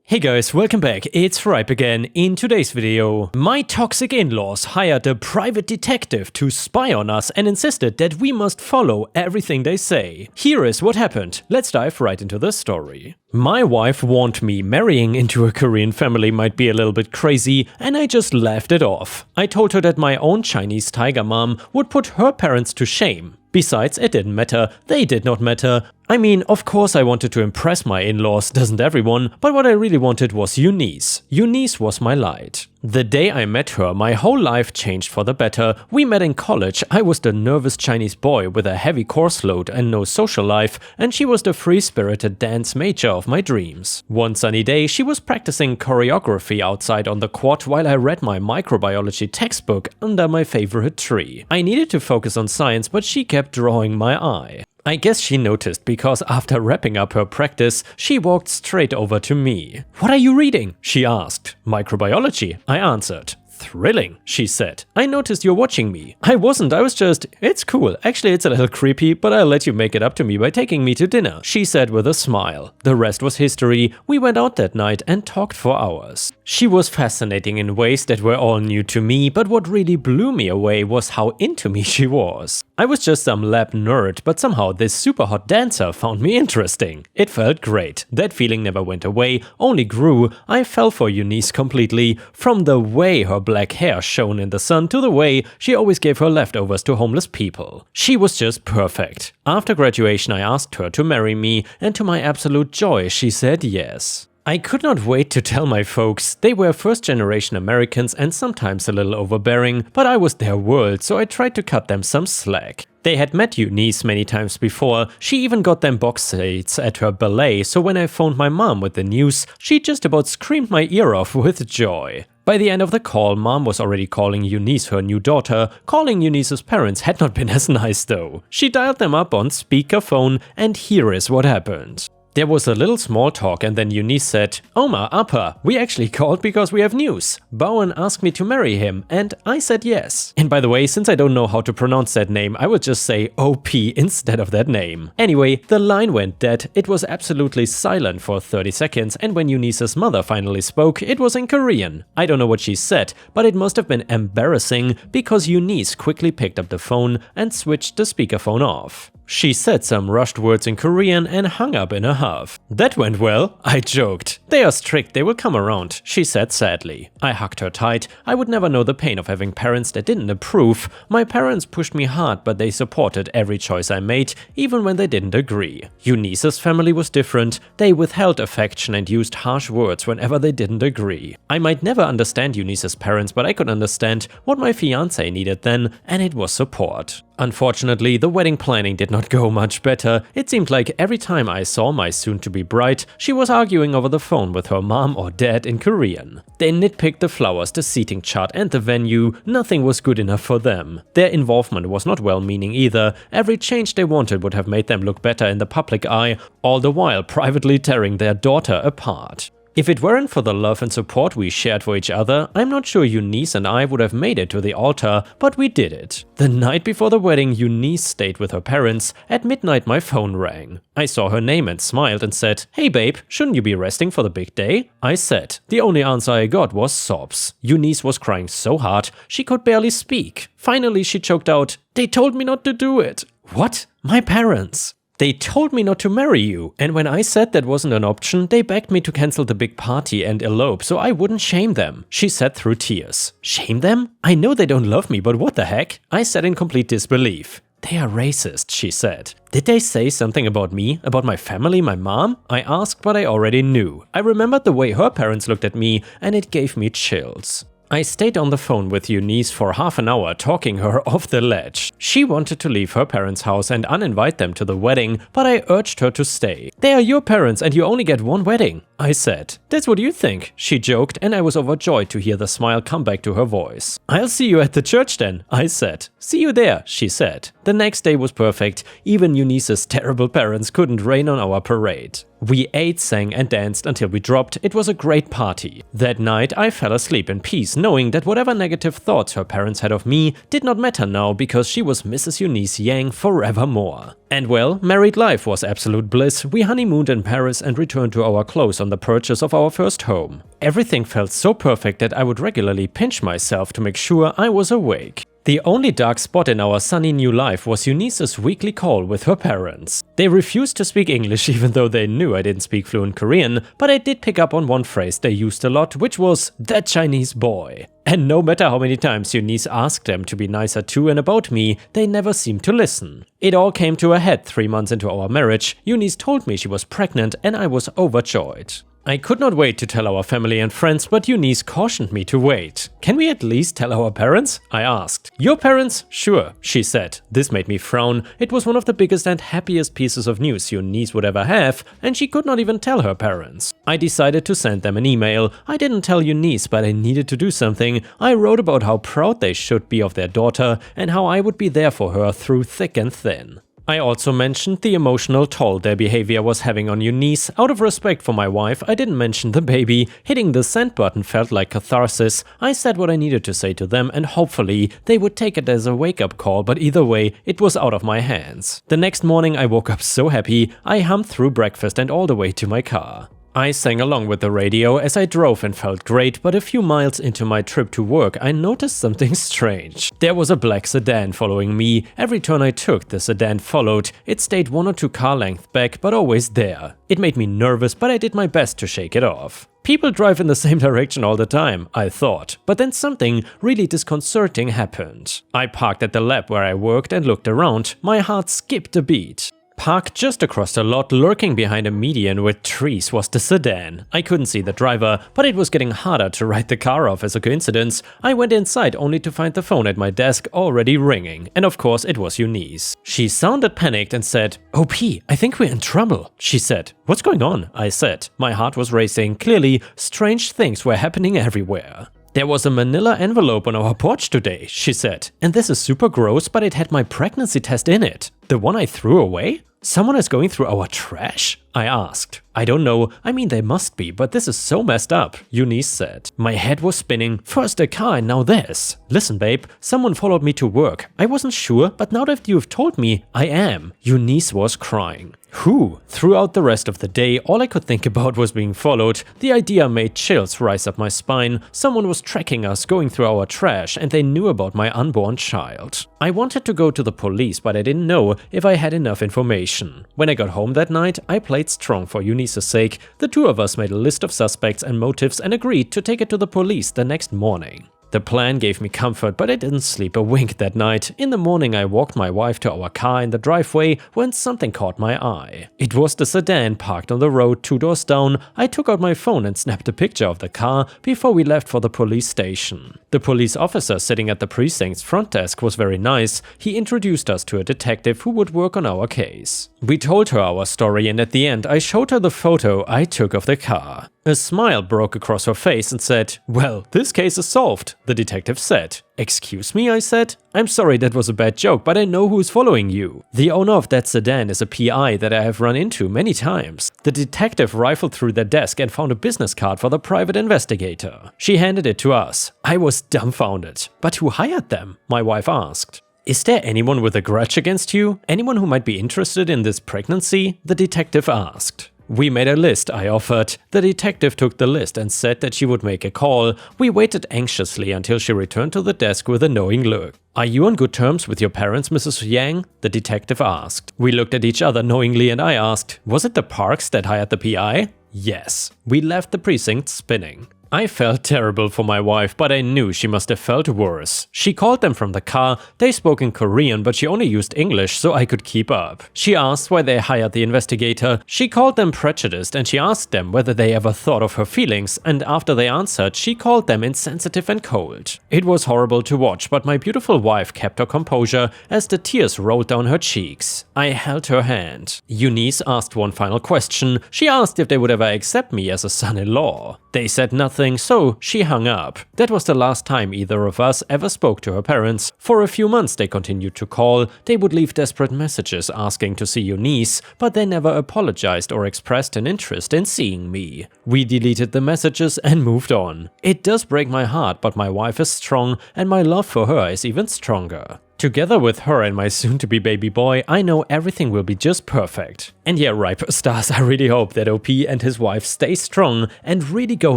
Hey guys, welcome back, it's Ripe again. In today's video, my toxic in-laws hired a private detective to spy on us and insisted that we must follow everything they say. Here is what happened, let's dive right into the story. My wife warned me marrying into a Korean family might be a little bit crazy, and I just laughed it off. I told her that my own Chinese tiger mom would put her parents to shame. Besides, it didn't matter, they did not matter. I mean, of course I wanted to impress my in-laws, doesn't everyone? But what I really wanted was Eunice. Eunice was my light. The day I met her, my whole life changed for the better. We met in college. I was the nervous Chinese boy with a heavy course load and no social life, and she was the free-spirited dance major of my dreams. One sunny day, she was practicing choreography outside on the quad while I read my microbiology textbook under my favorite tree. I needed to focus on science, but she kept drawing my eye. I guess she noticed because after wrapping up her practice, she walked straight over to me. "What are you reading?" she asked. "Microbiology," I answered. "Thrilling," she said. "I noticed you're watching me." I wasn't, I was just, "It's cool. Actually, it's a little creepy, but I'll let you make it up to me by taking me to dinner," she said with a smile. The rest was history. We went out that night and talked for hours. She was fascinating in ways that were all new to me, but what really blew me away was how into me she was. I was just some lab nerd, but somehow this super hot dancer found me interesting. It felt great. That feeling never went away, only grew. I fell for Eunice completely, from the way her black hair shone in the sun to the way she always gave her leftovers to homeless people. She was just perfect. After graduation I asked her to marry me, and to my absolute joy she said yes. I could not wait to tell my folks. They were first-generation Americans and sometimes a little overbearing, but I was their world, so I tried to cut them some slack. They had met Eunice many times before. She even got them box seats at her ballet, so when I phoned my mom with the news, she just about screamed my ear off with joy. By the end of the call, Mom was already calling Eunice her new daughter. Calling Eunice's parents had not been as nice though. She dialed them up on speakerphone, and here is what happened. There was a little small talk and then Eunice said, "Oma, Appa, we actually called because we have news. Bowen asked me to marry him and I said yes." And by the way, since I don't know how to pronounce that name, I would just say OP instead of that name. Anyway, the line went dead. It was absolutely silent for 30 seconds, and when Eunice's mother finally spoke, it was in Korean. I don't know what she said, but it must have been embarrassing because Eunice quickly picked up the phone and switched the speakerphone off. She said some rushed words in Korean and hung up in a huff. "That went well," I joked. "They are strict, they will come around," she said sadly. I hugged her tight. I would never know the pain of having parents that didn't approve. My parents pushed me hard, but they supported every choice I made, even when they didn't agree. Eunice's family was different. They withheld affection and used harsh words whenever they didn't agree. I might never understand Eunice's parents, but I could understand what my fiancé needed then, and it was support. Unfortunately, the wedding planning did not go much better. It seemed like every time I saw my soon-to-be bride, she was arguing over the phone with her mom or dad in Korean. They nitpicked the flowers, the seating chart and the venue. Nothing was good enough for them. Their involvement was not well-meaning either. Every change they wanted would have made them look better in the public eye, all the while privately tearing their daughter apart. If it weren't for the love and support we shared for each other, I'm not sure Eunice and I would have made it to the altar, but we did it. The night before the wedding, Eunice stayed with her parents. At midnight my phone rang. I saw her name and smiled and said, "Hey babe, shouldn't you be resting for the big day?" I said. The only answer I got was sobs. Eunice was crying so hard she could barely speak. Finally she choked out, "They told me not to do it." What? My parents? "They told me not to marry you, and when I said that wasn't an option, they begged me to cancel the big party and elope so I wouldn't shame them," she said through tears. "Shame them? I know they don't love me, but what the heck?" I said in complete disbelief. "They are racist," she said. "Did they say something about me? About my family, my mom?" I asked, but I already knew. I remembered the way her parents looked at me, and it gave me chills. I stayed on the phone with Eunice for half an hour, talking her off the ledge. She wanted to leave her parents' house and uninvite them to the wedding, but I urged her to stay. "They are your parents and you only get one wedding," I said. "That's what you think," she joked, and I was overjoyed to hear the smile come back to her voice. "I'll see you at the church then," I said. "See you there," she said. The next day was perfect. Even Eunice's terrible parents couldn't rain on our parade. We ate, sang and danced until we dropped. It was a great party. That night I fell asleep in peace, knowing that whatever negative thoughts her parents had of me did not matter now because she was Mrs. Eunice Yang forevermore. And well, married life was absolute bliss. We honeymooned in Paris and returned to our clothes on the purchase of our first home. Everything felt so perfect that I would regularly pinch myself to make sure I was awake. The only dark spot in our sunny new life was Eunice's weekly call with her parents. They refused to speak English even though they knew I didn't speak fluent Korean, but I did pick up on one phrase they used a lot, which was "that Chinese boy." And no matter how many times Eunice asked them to be nicer to and about me, they never seemed to listen. It all came to a head 3 months into our marriage. Eunice told me she was pregnant and I was overjoyed. I could not wait to tell our family and friends, but Eunice cautioned me to wait. "Can we at least tell our parents?" I asked. "Your parents?" "Sure," she said. This made me frown. It was one of the biggest and happiest pieces of news Eunice would ever have, and she could not even tell her parents. I decided to send them an email. I didn't tell Eunice, but I needed to do something. I wrote about how proud they should be of their daughter and how I would be there for her through thick and thin. I also mentioned the emotional toll their behavior was having on Eunice. Out of respect for my wife, I didn't mention the baby. Hitting the send button felt like catharsis. I said what I needed to say to them and hopefully they would take it as a wake-up call, but either way, it was out of my hands. The next morning I woke up so happy, I hummed through breakfast and all the way to my car. I sang along with the radio as I drove and felt great, but a few miles into my trip to work I noticed something strange. There was a black sedan following me. Every turn I took, the sedan followed. It stayed 1 or 2 car lengths back, but always there. It made me nervous, but I did my best to shake it off. People drive in the same direction all the time, I thought, but then something really disconcerting happened. I parked at the lab where I worked and looked around. My heart skipped a beat. Parked just across the lot, lurking behind a median with trees, was the sedan. I couldn't see the driver, but it was getting harder to write the car off as a coincidence. I went inside only to find the phone at my desk already ringing, and of course it was Eunice. She sounded panicked and said, "OP, I think we're in trouble," she said. "What's going on?" I said. My heart was racing. Clearly, strange things were happening everywhere. "There was a manila envelope on our porch today," she said, "and this is super gross, but it had my pregnancy test in it. The one I threw away? Someone is going through our trash?" I asked. "I don't know, I mean they must be, but this is so messed up," Eunice said. My head was spinning. First a car and now this. "Listen babe, someone followed me to work. I wasn't sure, but now that you've told me, I am." Eunice was crying. Who? Throughout the rest of the day, all I could think about was being followed. The idea made chills rise up my spine. Someone was tracking us, going through our trash, and they knew about my unborn child. I wanted to go to the police, but I didn't know if I had enough information. When I got home that night, I played strong for Eunice's sake. The two of us made a list of suspects and motives and agreed to take it to the police the next morning. The plan gave me comfort, but I didn't sleep a wink that night. In the morning I walked my wife to our car in the driveway when something caught my eye. It was the sedan parked on the road 2 doors down. I took out my phone and snapped a picture of the car before we left for the police station. The police officer sitting at the precinct's front desk was very nice. He introduced us to a detective who would work on our case. We told her our story and at the end I showed her the photo I took of the car. A smile broke across her face and said, "Well, this case is solved," the detective said. "Excuse me," I said. "I'm sorry, that was a bad joke, but I know who's following you. The owner of that sedan is a PI that I have run into many times." The detective rifled through their desk and found a business card for the private investigator. She handed it to us. I was dumbfounded. "But who hired them?" my wife asked. "Is there anyone with a grudge against you? Anyone who might be interested in this pregnancy?" the detective asked. We made a list, I offered. The detective took the list and said that she would make a call. We waited anxiously until she returned to the desk with a knowing look. "Are you on good terms with your parents, Mrs. Yang?" the detective asked. We looked at each other knowingly and I asked, "Was it the Parks that hired the PI?" "Yes." We left the precinct spinning. I felt terrible for my wife, but I knew she must have felt worse. She called them from the car. They spoke in Korean, but she only used English, so I could keep up. She asked why they hired the investigator. She called them prejudiced, and she asked them whether they ever thought of her feelings, and after they answered, she called them insensitive and cold. It was horrible to watch, but my beautiful wife kept her composure as the tears rolled down her cheeks. I held her hand. Eunice asked one final question. She asked if they would ever accept me as a son-in-law. They said nothing, so she hung up. That was the last time either of us ever spoke to her parents. For a few months they continued to call, they would leave desperate messages asking to see your niece, but they never apologized or expressed an interest in seeing me. We deleted the messages and moved on. It does break my heart, but my wife is strong and my love for her is even stronger. Together with her and my soon-to-be baby boy, I know everything will be just perfect. And yeah, Ripe Stars, I really hope that OP and his wife stay strong and really go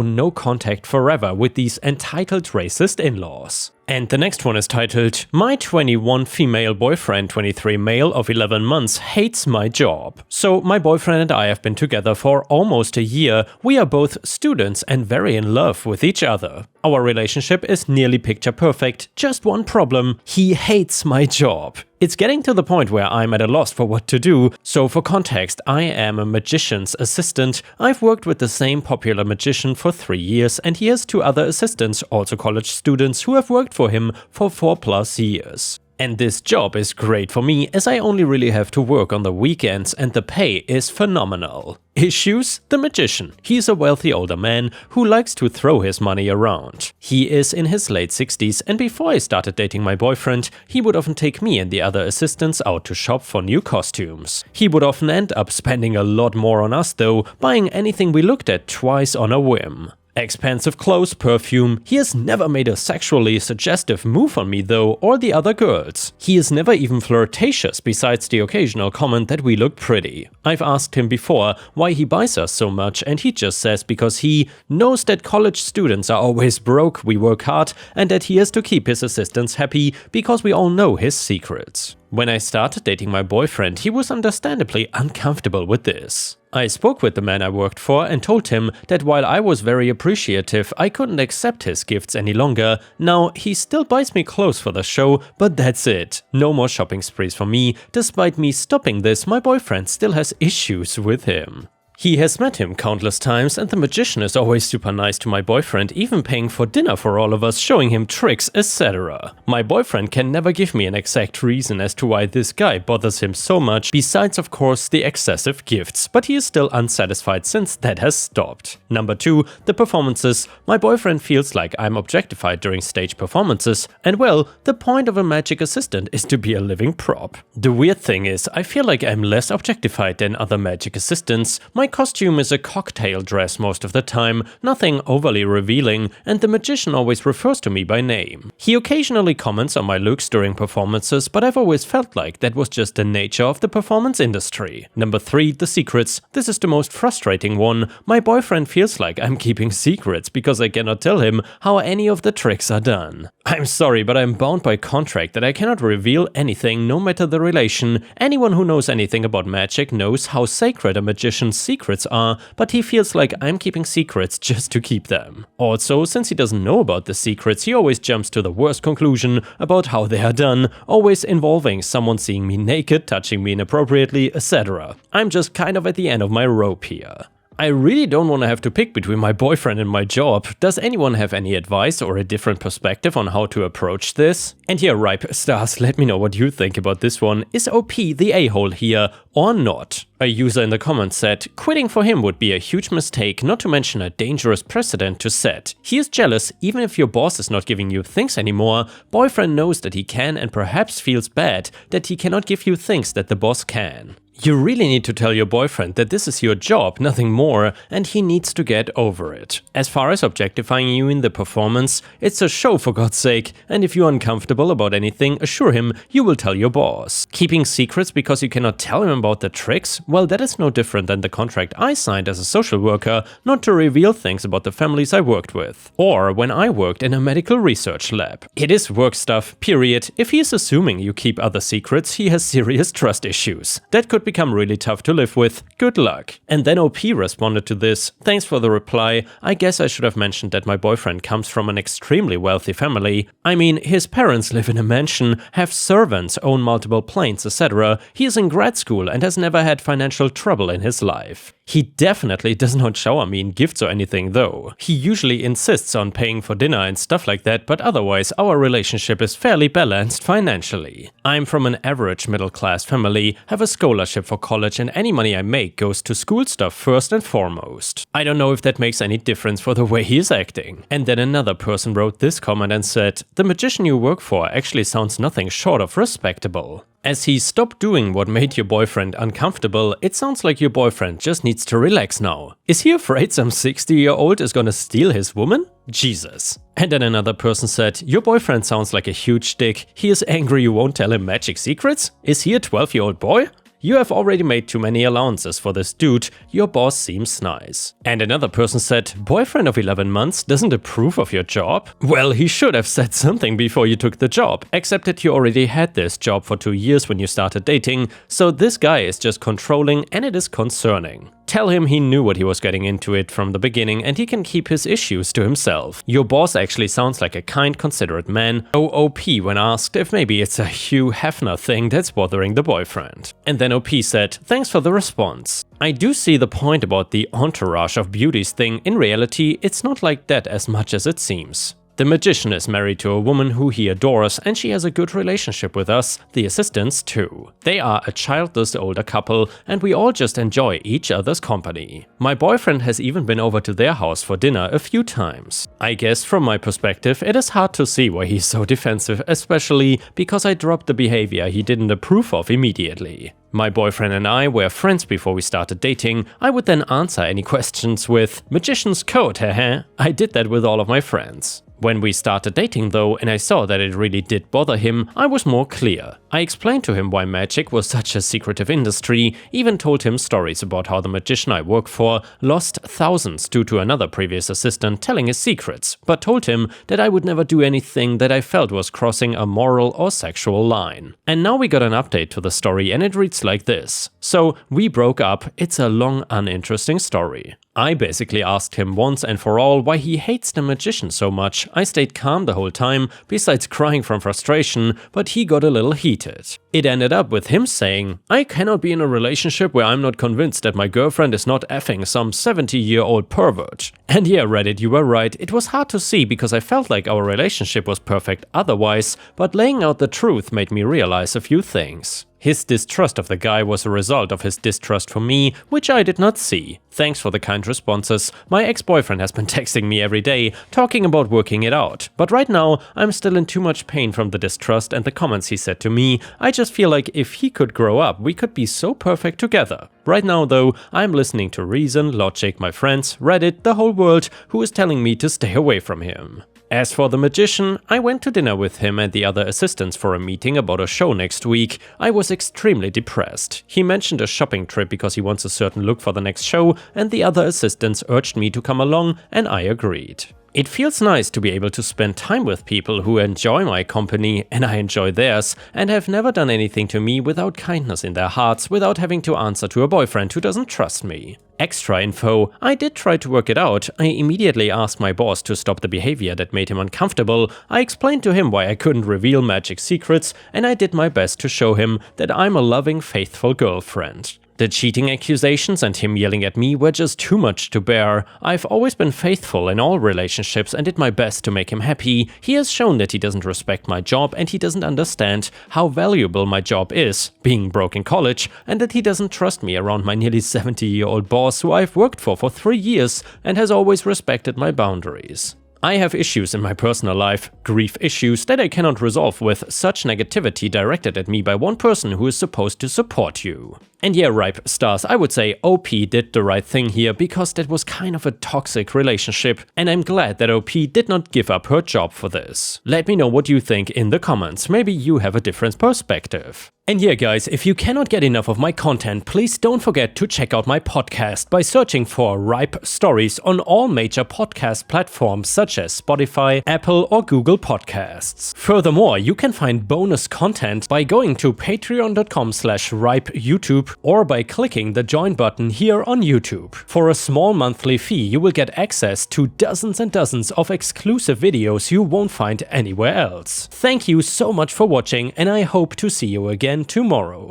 no contact forever with these entitled racist in-laws. And the next one is titled, My 21 female boyfriend, 23 male of 11 months hates my job. So my boyfriend and I have been together for almost a year. We are both students and very in love with each other. Our relationship is nearly picture perfect, just one problem: he hates my job. It's getting to the point where I'm at a loss for what to do. So for context, I am a magician's assistant. I've worked with the same popular magician for 3 years and he has 2 other assistants, also college students, who have worked for him for 4+ years. And this job is great for me as I only really have to work on the weekends and the pay is phenomenal. Issues? The magician. He's a wealthy older man who likes to throw his money around. He is in his late 60s and before I started dating my boyfriend, he would often take me and the other assistants out to shop for new costumes. He would often end up spending a lot more on us though, buying anything we looked at twice on a whim. Expensive clothes, perfume. He has never made a sexually suggestive move on me though, or the other girls. He is never even flirtatious besides the occasional comment that we look pretty. I've asked him before why he buys us so much and he just says because he knows that college students are always broke, we work hard, and that he has to keep his assistants happy because we all know his secrets. When I started dating my boyfriend, he was understandably uncomfortable with this. I spoke with the man I worked for and told him that while I was very appreciative, I couldn't accept his gifts any longer. Now, he still buys me clothes for the show, but that's it. No more shopping sprees for me. Despite me stopping this, my boyfriend still has issues with him. He has met him countless times and the magician is always super nice to my boyfriend, even paying for dinner for all of us, showing him tricks, etc. My boyfriend can never give me an exact reason as to why this guy bothers him so much, besides of course the excessive gifts, but he is still unsatisfied since that has stopped. Number 2, the performances. My boyfriend feels like I'm objectified during stage performances, and well, the point of a magic assistant is to be a living prop. The weird thing is, I feel like I'm less objectified than other magic assistants. My costume is a cocktail dress most of the time, nothing overly revealing, and the magician always refers to me by name. He occasionally comments on my looks during performances, but I've always felt like that was just the nature of the performance industry. Number 3, the secrets. This is the most frustrating one. My boyfriend feels like I'm keeping secrets because I cannot tell him how any of the tricks are done. I'm sorry, but I'm bound by contract that I cannot reveal anything, no matter the relation. Anyone who knows anything about magic knows how sacred a magician's secrets are, but he feels like I'm keeping secrets just to keep them. Also, since he doesn't know about the secrets, he always jumps to the worst conclusion about how they are done, always involving someone seeing me naked, touching me inappropriately, etc. I'm just kind of at the end of my rope here. I really don't want to have to pick between my boyfriend and my job. Does anyone have any advice or a different perspective on how to approach this? And here, Ripe Stars, let me know what you think about this one. Is OP the a-hole here or not? A user in the comments said, quitting for him would be a huge mistake, not to mention a dangerous precedent to set. He is jealous even if your boss is not giving you things anymore. Boyfriend knows that he can and perhaps feels bad that he cannot give you things that the boss can. You really need to tell your boyfriend that this is your job, nothing more, and he needs to get over it. As far as objectifying you in the performance, it's a show for God's sake, and if you're uncomfortable about anything, assure him you will tell your boss. Keeping secrets because you cannot tell him about the tricks? Well, that is no different than the contract I signed as a social worker not to reveal things about the families I worked with. Or when I worked in a medical research lab. It is work stuff, period. If he is assuming you keep other secrets, he has serious trust issues. That could become really tough to live with. Good luck. And then OP responded to this. Thanks for the reply. I guess I should have mentioned that my boyfriend comes from an extremely wealthy family. I mean, his parents live in a mansion, have servants, own multiple planes, etc. He is in grad school and has never had financial trouble in his life. He definitely does not shower me in gifts or anything though. He usually insists on paying for dinner and stuff like that, but otherwise our relationship is fairly balanced financially. I'm from an average middle-class family, have a scholarship for college, and any money I make goes to school stuff first and foremost. I don't know if that makes any difference for the way he is acting. And then another person wrote this comment and said, "The magician you work for actually sounds nothing short of respectable. As he stopped doing what made your boyfriend uncomfortable, it sounds like your boyfriend just needs to relax now. Is he afraid some 60-year-old is gonna steal his woman? Jesus." And then another person said, "Your boyfriend sounds like a huge dick. He is angry you won't tell him magic secrets? Is he a 12-year-old boy? You have already made too many allowances for this dude, your boss seems nice." And another person said, "Boyfriend of 11 months doesn't approve of your job? Well, he should have said something before you took the job, except that you already had this job for 2 years when you started dating, so this guy is just controlling and it is concerning. Tell him he knew what he was getting into it from the beginning and he can keep his issues to himself. Your boss actually sounds like a kind, considerate man." OOP when asked if maybe it's a Hugh Hefner thing that's bothering the boyfriend. And then OP said, "Thanks for the response. I do see the point about the entourage of beauties thing. In reality, it's not like that as much as it seems. The magician is married to a woman who he adores and she has a good relationship with us, the assistants too. They are a childless older couple and we all just enjoy each other's company. My boyfriend has even been over to their house for dinner a few times. I guess from my perspective it is hard to see why he's so defensive, especially because I dropped the behavior he didn't approve of immediately. My boyfriend and I were friends before we started dating. I would then answer any questions with, 'Magician's code, heh?' I did that with all of my friends. When we started dating though, and I saw that it really did bother him, I was more clear. I explained to him why magic was such a secretive industry, even told him stories about how the magician I work for lost thousands due to another previous assistant telling his secrets, but told him that I would never do anything that I felt was crossing a moral or sexual line. And now we got an update to the story and it reads like this. So we broke up, it's a long uninteresting story. I basically asked him once and for all why he hates the magician so much. I stayed calm the whole time, besides crying from frustration, but he got a little heated. It ended up with him saying, "I cannot be in a relationship where I'm not convinced that my girlfriend is not effing some 70-year-old pervert." And yeah, Reddit, you were right, it was hard to see because I felt like our relationship was perfect otherwise, but laying out the truth made me realize a few things. His distrust of the guy was a result of his distrust for me, which I did not see. Thanks for the kind responses. My ex-boyfriend has been texting me every day, talking about working it out. But right now, I'm still in too much pain from the distrust and the comments he said to me. I just feel like if he could grow up, we could be so perfect together. Right now though, I'm listening to reason, logic, my friends, Reddit, the whole world, who is telling me to stay away from him. As for the magician, I went to dinner with him and the other assistants for a meeting about a show next week. I was extremely depressed. He mentioned a shopping trip because he wants a certain look for the next show, and the other assistants urged me to come along, and I agreed. It feels nice to be able to spend time with people who enjoy my company and I enjoy theirs and have never done anything to me without kindness in their hearts, without having to answer to a boyfriend who doesn't trust me. Extra info, I did try to work it out. I immediately asked my boss to stop the behavior that made him uncomfortable. I explained to him why I couldn't reveal magic secrets, and I did my best to show him that I'm a loving, faithful girlfriend. The cheating accusations and him yelling at me were just too much to bear. I've always been faithful in all relationships and did my best to make him happy. He has shown that he doesn't respect my job and he doesn't understand how valuable my job is, being broke in college, and that he doesn't trust me around my nearly 70-year-old boss who I've worked for 3 years and has always respected my boundaries. I have issues in my personal life, grief issues that I cannot resolve with such negativity directed at me by one person who is supposed to support you. And yeah, Ripe Stars, I would say OP did the right thing here because that was kind of a toxic relationship, and I'm glad that OP did not give up her job for this. Let me know what you think in the comments, maybe you have a different perspective. And yeah guys, if you cannot get enough of my content, please don't forget to check out my podcast by searching for Ripe Stories on all major podcast platforms such as Spotify, Apple or Google Podcasts. Furthermore, you can find bonus content by going to patreon.com/ripeyoutube or by clicking the join button here on YouTube. For a small monthly fee, you will get access to dozens and dozens of exclusive videos you won't find anywhere else. Thank you so much for watching, and I hope to see you again tomorrow.